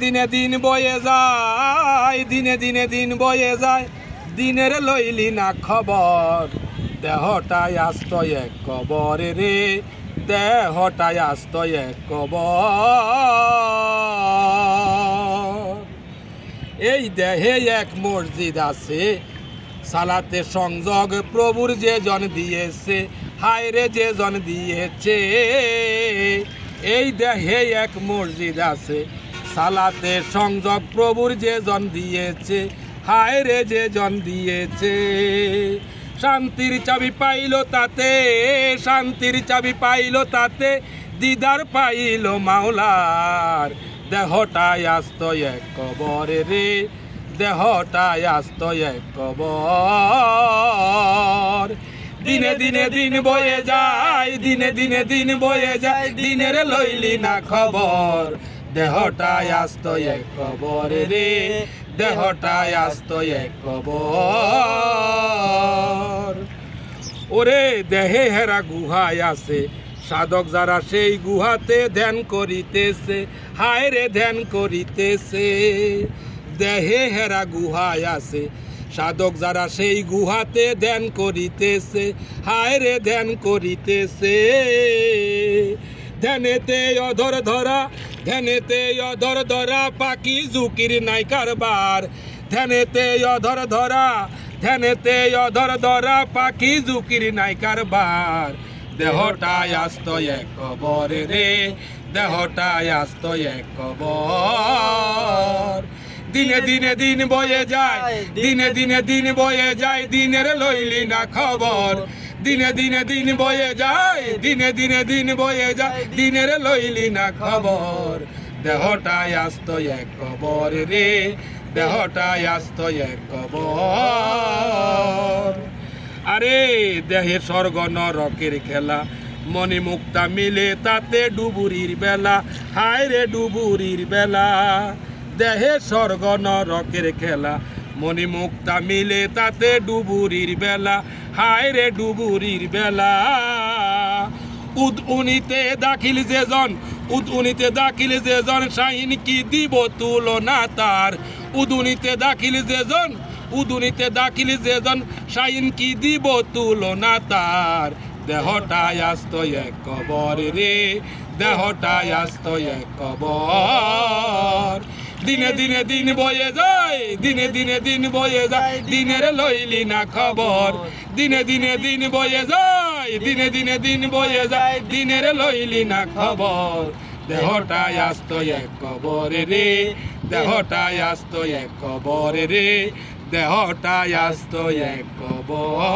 দিনে দিন বয়ে যায়, দিনে দিনে দিন বয়ে যায়, দিনের লইলি না খবর। দেহটাই আস্ত এক কবর রে, দেহটাই আস্ত এক কবর। এই দেহে এক মসজিদ আছে, সালাতে সংযোগ প্রভুর যে জন দিয়েছে, হায় রে যে জন দিয়েছে। এই দেহে এক মসজিদ আছে, সালাতে সংযোগ প্রভুর যে জন দিয়েছে, হায় রে যে জন দিয়েছে। শান্তির চাবি পাইল তাতে, শান্তির চাবি পাইল তাতে, দিদার পাইল মাওলার। দেহটাই আস্ত এক কবর রে, দেহটাই আস্ত এক কবর। দিনে দিনে দিন বয়ে যায়, দিনে দিনে দিন বয়ে যায়, দিনের লইলি না খবর। দেহটাই আস্ত এক কবর রে, দেহটাই আস্ত এক কবর। ওরে দেহে হেরা গুহায় আছে, সাধক যারা সেই গুহাতে ধ্যান করিতেছে, হায় রে ধ্যান করিতেছে। দেহে হেরা গুহায় আছে, সাধক যারা সেই গুহাতে ধ্যান করিতেছে, হায় রে ধ্যান করিতেছে। ধ্যানেতে অধর ধরা, ধ্যানেতে অধর ধরা, পাখি ঝুঁকির নাই কারবার। ধ্যানেতে অধর ধরা, ধ্যানেতে অধর ধরা, পাখি ঝুঁকির নাই কারবার। দেহটাই আস্ত এক কবর রে, দেহটাই আস্ত এক কবর। দিনে দিনে দিন বয়ে যায়, দিনে দিনে দিন বয়ে যায়, দিনের লইলি না খবর। দিনে দিনে দিন বয়ে যায়, দিনে দিনে দিন বয়ে যায়, দিনের লইলি না খবর। দেহটাই আস্ত এক কবর রে, দেহটাই আস্ত এক কবর। আরে দেহে স্বর্গ নরকের খেলা, মনি মুক্তা মিলে তাতে ডুবুরির বেলা, হায় রে ডুবুরির বেলা। দেহে স্বর্গ নরকের খেলা, মনি মুক্তা মিলে তাতে ডুবুরির বেলা, হায় রে ডুবুরির বেলা। উদউনিতে দাখিল যে জন, উদউনিতে দাখিল যে জন, শাহিন কি দিব তুলনা তার। উদউনিতে দাখিল যে জন, উদুনিতে দাখিল যে জন, শাহিন কি দিব তুলনা তার। দেহটাই আস্ত এক কবর রে, দেহটাই আস্ত এক কবর। দিনে দিনে দিন বয়ে যায়, দিনে দিনে দিন বয়ে যায়, দিনের লইলি না খবর। দিনে দিনে দিন বয়ে যায়, দিনে দিনে দিন বয়ে যায়, দিনের লইলি না খবর। দেহটাই আস্ত এক কবর রে, দেহটাই আস্ত এক কবর রে, দেহটাই আস্ত এক কবর।